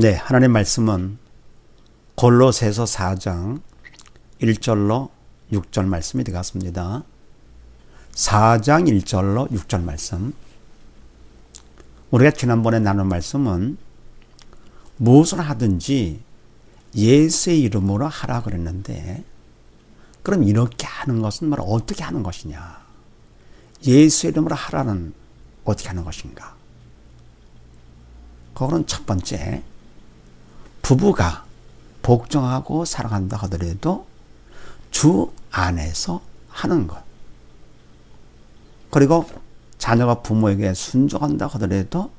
네, 하나님 말씀은 골로새서 4장 1절로 6절 말씀이 되겠습니다. 4장 1절로 6절 말씀. 우리가 지난번에 나눈 말씀은 무엇을 하든지 예수의 이름으로 하라 그랬는데, 그럼 이렇게 하는 것은 말 어떻게 하는 것이냐? 예수의 이름으로 하라는 어떻게 하는 것인가? 그거는 첫 번째, 부부가 복종하고 사랑한다 하더라도 주 안에서 하는 것. 그리고 자녀가 부모에게 순종한다 하더라도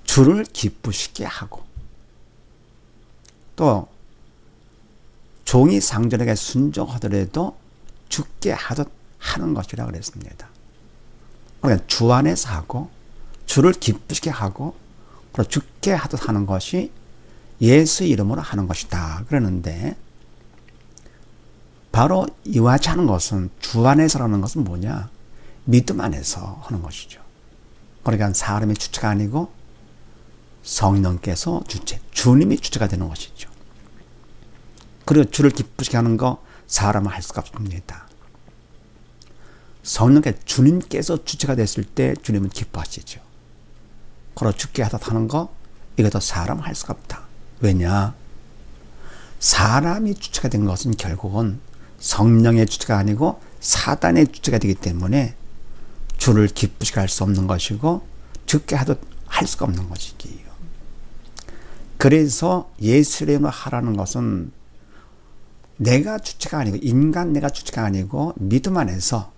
주를 기쁘시게 하고, 또 종이 상전에게 순종하더라도 주께 하듯 하는 것이라 그랬습니다. 그러니까 주 안에서 하고 주를 기쁘시게 하고 그리고 주께 하듯 하는 것이 예수 이름으로 하는 것이다 그러는데, 바로 이와 같이 하는 것은, 주 안에서라는 것은 뭐냐? 믿음 안에서 하는 것이죠. 그러니까 사람의 주체가 아니고 성령께서 주체, 주님이 주체가 되는 것이죠. 그리고 주를 기쁘시게 하는 거 사람은 할 수가 없습니다. 성령께 주님께서 주체가 됐을 때 주님은 기뻐하시죠. 그리고 주께 하듯 하는 거, 이것도 사람은 할 수가 없다. 왜냐? 사람이 주체가 된 것은 결국은 성령의 주체가 아니고 사단의 주체가 되기 때문에 주를 기쁘시게 할 수 없는 것이고 주께 하듯 할 수가 없는 것이지요. 그래서 예수 이름으로 하라는 것은 내가 주체가 아니고, 인간 내가 주체가 아니고 믿음 안에서,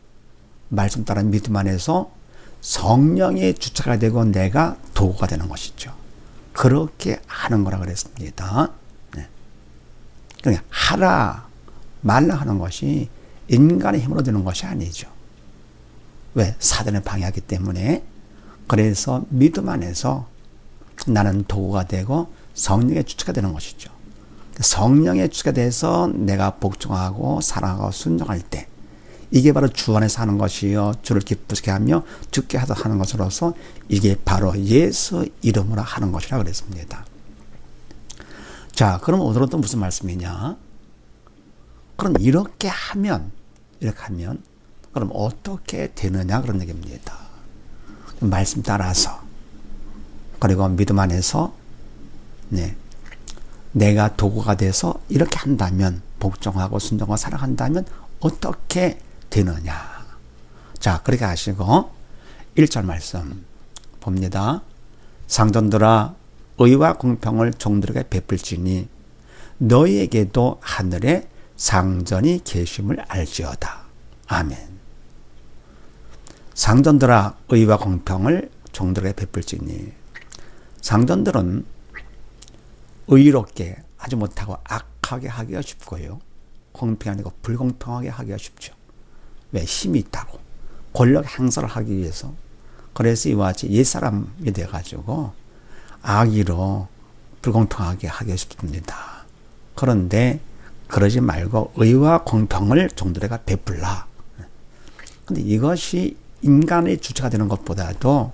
말씀 따라 믿음 안에서 성령의 주체가 되고 내가 도구가 되는 것이죠. 그렇게 하는 거라 그랬습니다. 네. 그러니까 하라 말라 하는 것이 인간의 힘으로 되는 것이 아니죠. 왜? 사단에 방해하기 때문에. 그래서 믿음 안에서 나는 도구가 되고 성령의 주체가 되는 것이죠. 성령의 주체가 돼서 내가 복종하고 사랑하고 순종할 때, 이게 바로 주 안에서 하는 것이요, 주를 기쁘시게 하며 주께 하듯 하는 것으로서 이게 바로 예수 이름으로 하는 것이라 그랬습니다. 자, 그럼 오늘은 또 무슨 말씀이냐? 그럼 이렇게 하면 그럼 어떻게 되느냐 그런 얘기입니다. 말씀 따라서, 그리고 믿음 안에서 내가 도구가 돼서 이렇게 한다면, 복종하고 순종하고 사랑한다면 어떻게 되느냐. 자, 그렇게 하시고 1절 말씀 봅니다. 상전들아, 의와 공평을 종들에게 베풀지니 너희에게도 하늘에 상전이 계심을 알지어다. 아멘. 상전들아, 의와 공평을 종들에게 베풀지니, 상전들은 의롭게 하지 못하고 악하게 하기가 쉽고요, 공평이 아니고 불공평하게 하기가 쉽죠. 왜? 힘이 있다고 권력 행사를 하기 위해서. 그래서 이와 같이 옛사람이 돼가지고 악의로 불공평하게 하기가 쉽습니다. 그런데 그러지 말고 의와 공평을 종들에게 베풀라. 근데 이것이 인간의 주체가 되는 것보다도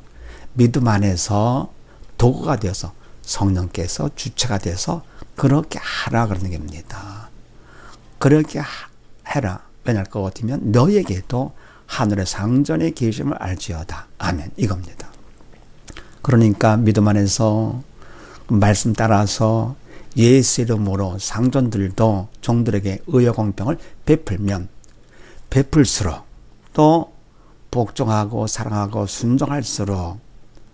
믿음 안에서 도구가 되어서 성령께서 주체가 돼서 그렇게 하라 그러는 겁니다. 그렇게 해라. 왜냐할 것 같으면 너에게도 하늘의 상전의 계심을 알지어다. 아멘. 이겁니다. 그러니까 믿음 안에서 말씀 따라서 예수 이름으로 상전들도 종들에게 의와 공평을 베풀면 베풀수록, 또 복종하고 사랑하고 순종할수록,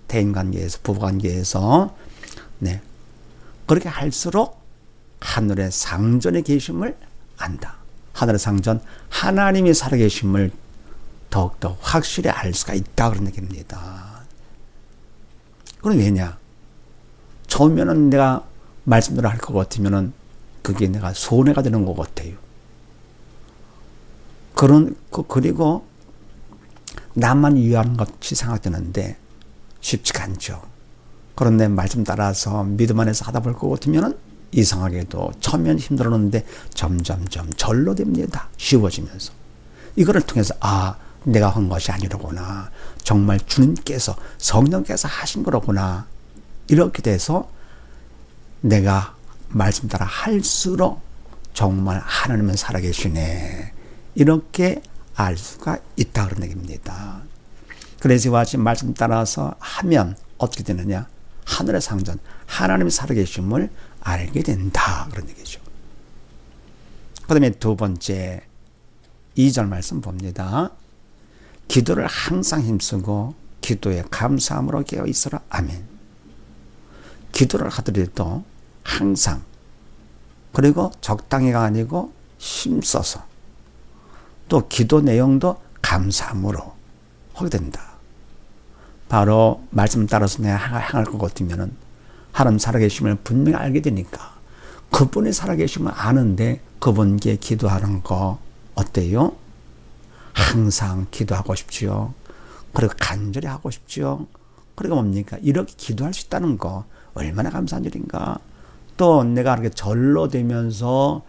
대인관계에서 부부관계에서 그렇게 할수록 하늘의 상전의 계심을 안다. 하늘의 상전, 하나님이 살아계심을 더욱더 확실히 알 수가 있다 그런 얘기입니다. 그럼 왜냐? 처음에는 내가 말씀대로 할 것 같으면은 그게 내가 손해가 되는 것 같아요. 그리고 나만 위한 것이 생각되는데 쉽지가 않죠. 그런데 말씀 따라서 믿음 안에서 하다 볼 것 같으면은 이상하게도 처음엔 힘들었는데 점점점 절로 됩니다. 쉬워지면서. 이거를 통해서 내가 한 것이 아니로구나. 정말 주님께서, 성령께서 하신 거로구나. 이렇게 돼서 내가 말씀 따라 할수록 정말 하나님은 살아계시네, 이렇게 알 수가 있다 그런 얘기입니다. 그래서 이와 같이 말씀 따라서 하면 어떻게 되느냐, 하늘의 상전 하나님이 살아계심을 알게 된다 그런 얘기죠. 그 다음에 두 번째 2절 말씀 봅니다. 기도를 항상 힘쓰고 기도에 감사함으로 깨어 있어라. 아멘. 기도를 하더라도 항상, 그리고 적당히가 아니고 힘써서, 또 기도 내용도 감사함으로 하게 된다. 바로 말씀 따라서 내가 행할 것 같으면 하나님 살아계심을 분명히 알게 되니까, 그분이 살아계심을 아는데 그분께 기도하는 거 어때요? 항상 기도하고 싶지요. 그리고 간절히 하고 싶지요. 그리고 뭡니까? 이렇게 기도할 수 있다는 거 얼마나 감사한 일인가. 또 내가 이렇게 절로 되면서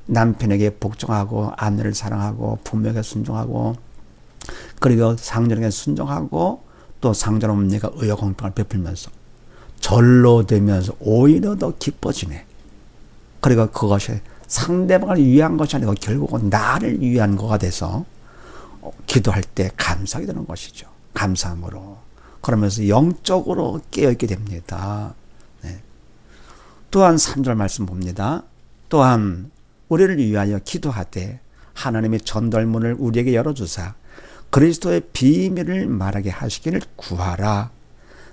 남편에게 복종하고 아내를 사랑하고 부모에게 순종하고 그리고 상전에게 순종하고 또 상전 뭡니까? 의욕 공평을 베풀면서 절로 되면서 오히려 더 기뻐지네. 그리고 그것이 상대방을 위한 것이 아니고 결국은 나를 위한 거가 돼서 기도할 때 감사하게 되는 것이죠. 감사함으로. 그러면서 영적으로 깨어있게 됩니다. 네. 또한 3절 말씀 봅니다. 또한 우리를 위하여 기도하되 하나님의 전달문을 우리에게 열어주사 그리스도의 비밀을 말하게 하시기를 구하라.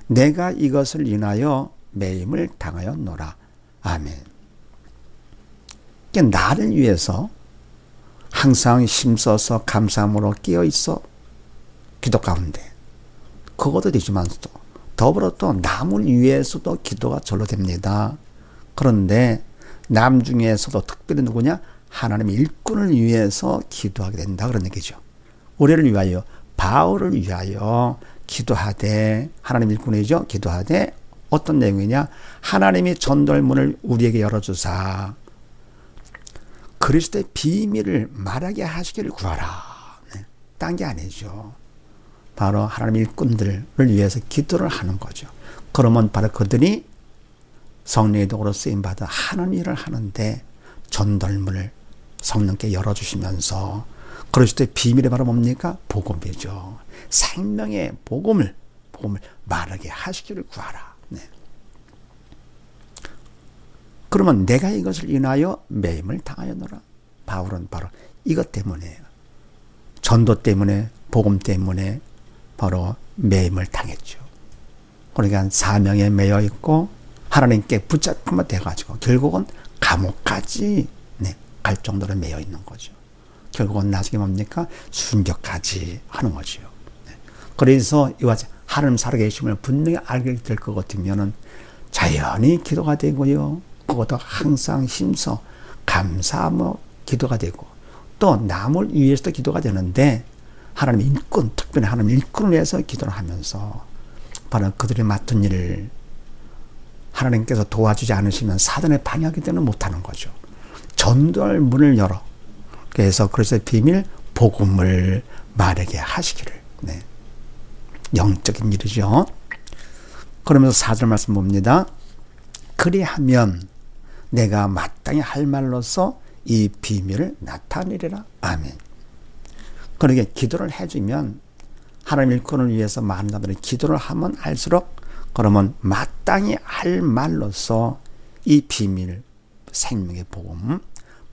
내가 이것을 인하여 매임을 당하였노라. 아멘. 나를 위해서 항상 힘써서 감사함으로 깨어있어 기도 가운데, 그것도 되지만서도 더불어 또 남을 위해서도 기도가 절로 됩니다. 그런데 남 중에서도 특별히 누구냐? 하나님의 일꾼을 위해서 기도하게 된다 그런 얘기죠. 우리를 위하여, 바울을 위하여 기도하되, 하나님 일꾼이죠. 기도하되 어떤 내용이냐? 하나님이 전달문을 우리에게 열어주사 그리스도의 비밀을 말하게 하시기를 구하라. 네. 딴 게 아니죠. 바로 하나님 일꾼들을 위해서 기도를 하는 거죠. 그러면 바로 그들이 성령의 도구로 쓰임받아 하나님 일을 하는데 전달문을 성령께 열어주시면서 그리스도의 비밀이 바로 뭡니까? 복음이죠. 생명의 복음을 말하게 하시기를 구하라. 네. 그러면 내가 이것을 인하여 매임을 당하였노라. 바울은 바로 이것 때문에, 전도 때문에, 복음 때문에 바로 매임을 당했죠. 그러니까 사명에 매여 있고 하나님께 붙잡히면 돼가지고 결국은 감옥까지 갈 정도로 매여 있는 거죠. 결국은 나중에 뭡니까? 순교까지 하는 거죠. 그래서 이와 같이 하나님 살아계심을 분명히 알게 될 것 같으면은 자연히 기도가 되고요. 그것도 항상 힘써 감사하며 기도가 되고, 또 남을 위해서도 기도가 되는데 하나님 일꾼, 특별히 하나님 일꾼을 위해서 기도를 하면서 바로 그들이 맡은 일을 하나님께서 도와주지 않으시면 사단의 방해하기 때문에 못하는 거죠. 전달문을 열어, 그래서 그리스도의 비밀 복음을 말하게 하시기를. 네. 영적인 일이죠. 그러면서 4절 말씀 봅니다. 그리하면 내가 마땅히 할 말로서 이 비밀을 나타내리라. 아멘. 그러게 기도를 해주면, 하나님 일꾼을 위해서 많은 사람들이 기도를 하면 할수록 그러면 마땅히 할 말로서 이 비밀, 생명의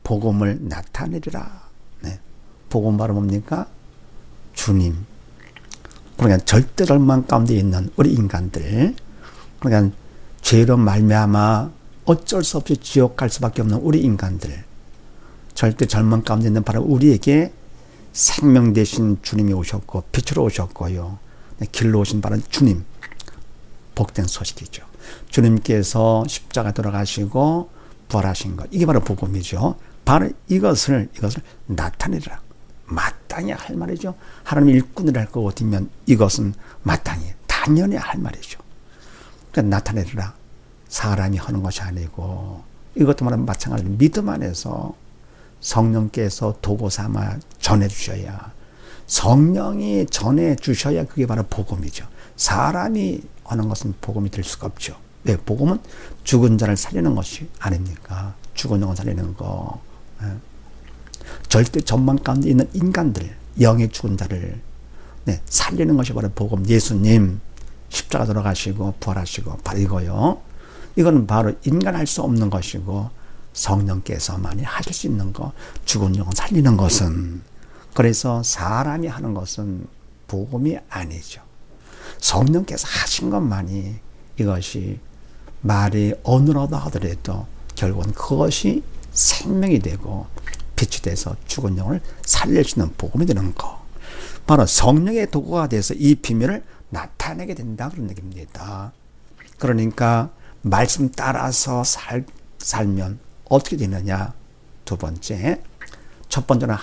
복음을 나타내리라. 네. 복음 바로 뭡니까? 주님. 그러니까 절대 절망 가운데 있는 우리 인간들, 그러니까 죄로 말미암아 어쩔 수 없이 지옥 갈 수밖에 없는 우리 인간들, 절대 절망 가운데 있는 바로 우리에게 생명 되신 주님이 오셨고 빛으로 오셨고요. 길로 오신 바로 주님, 복된 소식이죠. 주님께서 십자가 돌아가시고 부활하신 것, 이게 바로 복음이죠. 바로 이것을 나타내라. 마땅히 할 말이죠. 하나님 일꾼을 할 것 같으면 이것은 마땅히, 당연히 할 말이죠. 그러니까 나타내라. 사람이 하는 것이 아니고, 이것도 마찬가지로 믿음 안에서 성령께서 도구 삼아 전해주셔야, 성령이 전해주셔야 그게 바로 복음이죠. 사람이 하는 것은 복음이 될 수가 없죠. 왜? 복음은 죽은 자를 살리는 것이 아닙니까? 죽은 영혼 살리는 거. 예. 절대 전망 가운데 있는 인간들, 영의 죽은 자를 살리는 것이 바로 복음. 예수님 십자가 돌아가시고 부활하시고 바로 이거요. 이건 바로 인간 할 수 없는 것이고 성령께서만이 하실 수 있는 거. 죽은 영혼 살리는 것은, 그래서 사람이 하는 것은 복음이 아니죠. 성령께서 하신 것만이, 이것이 말이 언어로도 하더라도 결국은 그것이 생명이 되고 빛이 돼서 죽은 영혼을 살릴 수 있는 복음이 되는 거. 바로 성령의 도구가 돼서 이 비밀을 나타내게 된다, 그런 얘기입니다. 그러니까 말씀 따라서 살면 어떻게 되느냐. 두 번째, 첫 번째는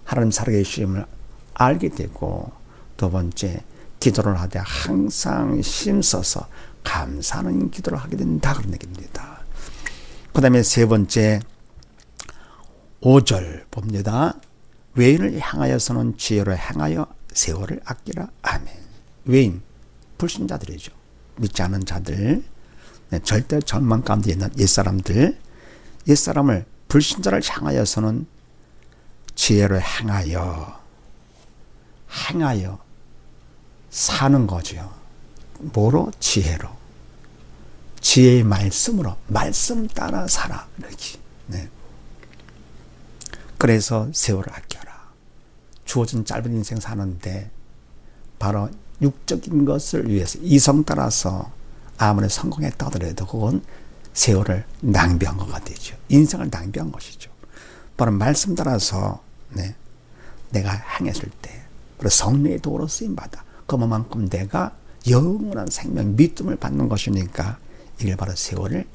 하나님 살아계심을 알게 되고, 두 번째, 기도를 하되 항상 힘써서 감사하는 기도를 하게 된다, 그런 얘기입니다. 그 다음에 세 번째 5절 봅니다. 외인을 향하여서는 지혜로 행하여 세월을 아끼라. 아멘. 외인, 불신자들이죠. 믿지 않은 자들, 절대 전망 가운데 있는 옛사람들, 옛사람을, 불신자를 향하여서는 지혜로 행하여 사는 거죠. 뭐로? 지혜로. 지혜의 말씀으로, 말씀 따라 살아. 이렇게. 네. 그래서 세월을 아껴라. 주어진 짧은 인생 사는데 바로 육적인 것을 위해서 이성 따라서 아무리 성공했다 하더라도 그건 세월을 낭비한 것가 되죠. 인생을 낭비한 것이죠. 바로 말씀 따라서 내가 행했을 때 바로 성령의 도구로 쓰임받아 그만큼 내가 영원한 생명, 믿음을 받는 것이니까 이게 바로 세월을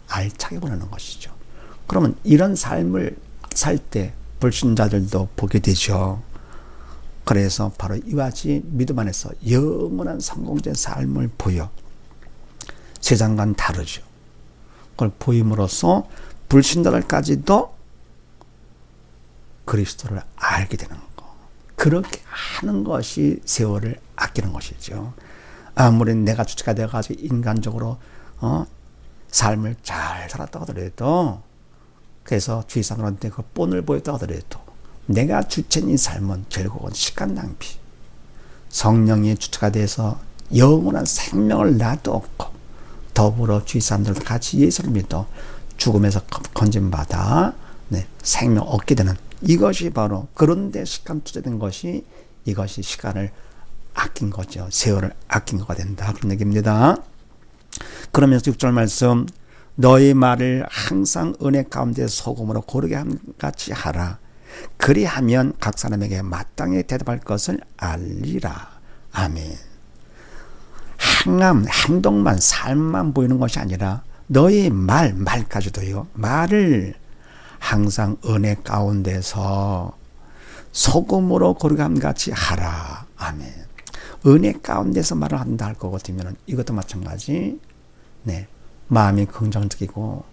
알차게 보내는 것이죠. 그러면 이런 삶을 살 때 불신자들도 보게 되죠. 그래서 바로 이와 같이 믿음 안에서 영원한 성공된 삶을 보여 세상과는 다르죠. 그걸 보임으로써 불신자들까지도 그리스도를 알게 되는 거. 그렇게 하는 것이 세월을 아끼는 것이죠. 아무리 내가 주체가 되어가지고 인간적으로 삶을 잘 살았다 하더라도, 그래서 주위 사람들한테 그 본을 보였다 하더라도 내가 주체인 이 삶은 결국은 시간 낭비. 성령이 주체가 돼서 영원한 생명을 놔두었고 더불어 주위 사람들과 같이 예수를 믿어 죽음에서 건진받아 생명 얻게 되는, 이것이 바로, 그런데 시간 투자된 것이, 이것이 시간을 아낀 거죠. 세월을 아낀 거가 된다, 그런 얘기입니다. 그러면서 6절 말씀, 너희 말을 항상 은혜 가운데 소금으로 고르게 함같이 하라. 그리하면 각 사람에게 마땅히 대답할 것을 알리라. 아멘. 행함, 행동만, 삶만 보이는 것이 아니라 너희 말까지도요. 말을 항상 은혜 가운데서 소금으로 고르게 함같이 하라. 아멘. 은혜 가운데서 말을 한다 할 것 같으면 이것도 마찬가지. 마음이 긍정적이고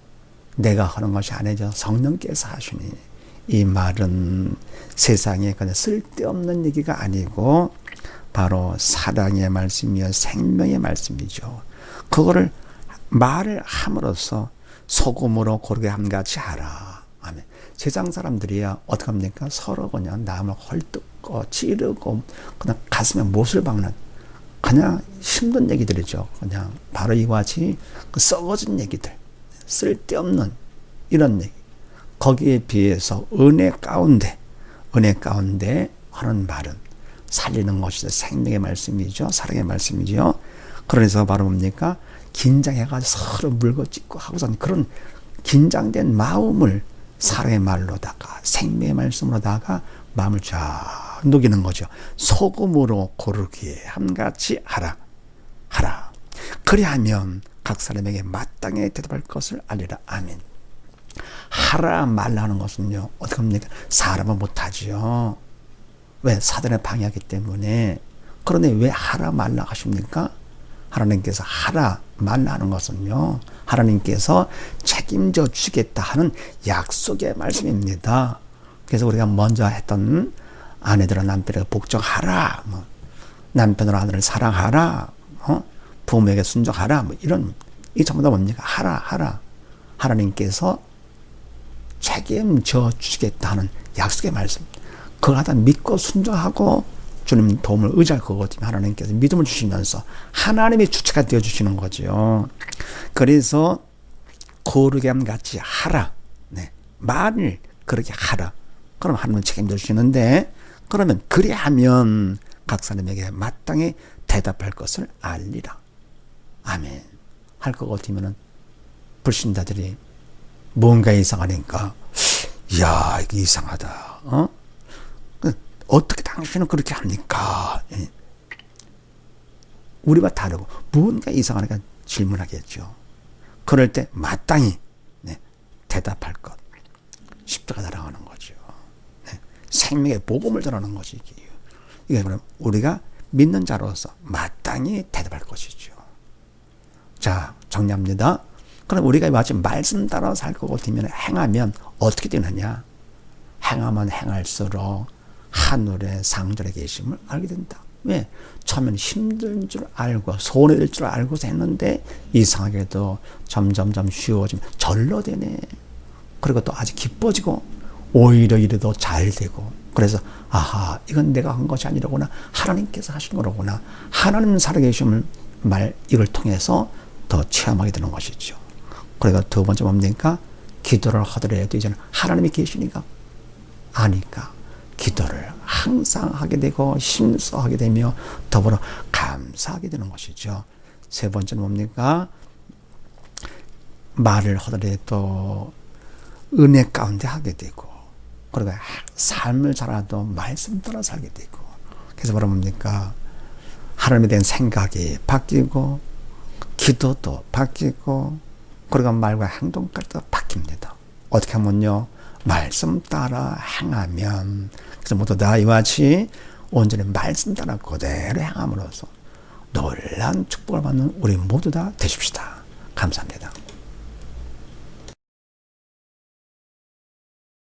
내가 하는 것이 아니죠. 성령께서 하시니 이 말은 세상에 그냥 쓸데없는 얘기가 아니고 바로 사랑의 말씀이요 생명의 말씀이죠. 그거를 말을 함으로써 소금으로 고르게 함같이 하라. 아멘. 세상 사람들이야 어떻게 합니까? 서로 그냥 남을 헐뜯고 찌르고 그냥 가슴에 못을 박는 그냥 힘든 얘기들이죠. 그냥 바로 이와 같이 그 썩어진 얘기들, 쓸데없는 이런 얘기. 거기에 비해서 은혜 가운데 하는 말은 살리는 것이죠. 생명의 말씀이죠. 사랑의 말씀이죠. 그래서 바로 뭡니까? 긴장해가지고 서로 물고 찢고 하고선 그런 긴장된 마음을 사랑의 말로다가 생명의 말씀으로다가 마음을 쫙 녹이는 거죠. 소금으로 고르기에 함같이 하라. 그리하면 각 사람에게 마땅히 대답할 것을 알리라. 아멘. 하라 말라 하는 것은요, 어떻게 합니까? 사람은 못하지요. 왜? 사단에 방해하기 때문에. 그런데 왜 하라 말라 하십니까? 하나님께서 하라 말라 하는 것은요, 하나님께서 책임져 주시겠다 하는 약속의 말씀입니다. 그래서 우리가 먼저 했던 아내들은 남편에게 복종하라, 남편으로 아내를 사랑하라, 부모에게 순종하라, 이런 이 전부 다 뭡니까? 하라. 하나님께서 책임져 주시겠다 하는 약속의 말씀. 그걸 하다 믿고 순종하고 주님 도움을 의지할 거거든요. 하나님께서 믿음을 주시면서 하나님의 주체가 되어 주시는 거죠. 그래서 고르게함 같이 하라. 네. 말을 그렇게 하라. 그럼 하나님은 책임져 주시는데, 그러면 그리하면 각 사람에게 마땅히 대답할 것을 알리라. 아멘. 할 것 같으면은 불신자들이 뭔가 이상하니까, 이야, 이게 이상하다. 어떻게 당신은 그렇게 합니까? 우리와 다르고 뭔가 이상하니까 질문하겠죠. 그럴 때 마땅히 대답할 것. 십자가 달아가는 거죠. 생명의 복음을 전하는 것이 이게 그럼 우리가 믿는 자로서 마땅히 대답할 것이죠. 자, 정리합니다. 그럼 우리가 마치 말씀 따라 살 것 같으면 행하면 어떻게 되느냐? 행하면 행할수록 하늘의 상절에 계심을 알게 된다. 왜? 처음엔 힘든 줄 알고 손해될 줄 알고서 했는데 이상하게도 점점점 쉬워지면 절로 되네. 그리고 또 아주 기뻐지고 오히려 이래도 잘 되고, 그래서 아하, 이건 내가 한 것이 아니라구나, 하나님께서 하신 거로구나, 하나님 살아계심을 이걸 통해서 더 체험하게 되는 것이죠. 그리고 두 번째 뭡니까? 기도를 하더라도 이제는 하나님이 계시니까 아니까 기도를 항상 하게 되고 심수하게 되며 더불어 감사하게 되는 것이죠. 세 번째는 뭡니까? 말을 하더라도 은혜 가운데 하게 되고, 그리고 삶을 살아도 말씀 따라 살게 되고, 그래서 뭐라 뭡니까? 하나님에 대한 생각이 바뀌고 기도도 바뀌고, 그리고 말과 행동까지 다 바뀝니다. 어떻게 하면요? 말씀 따라 행하면, 그래서 모두 다 이와 같이 온전히 말씀 따라 그대로 행함으로써 놀라운 축복을 받는 우리 모두 다 되십시다. 감사합니다.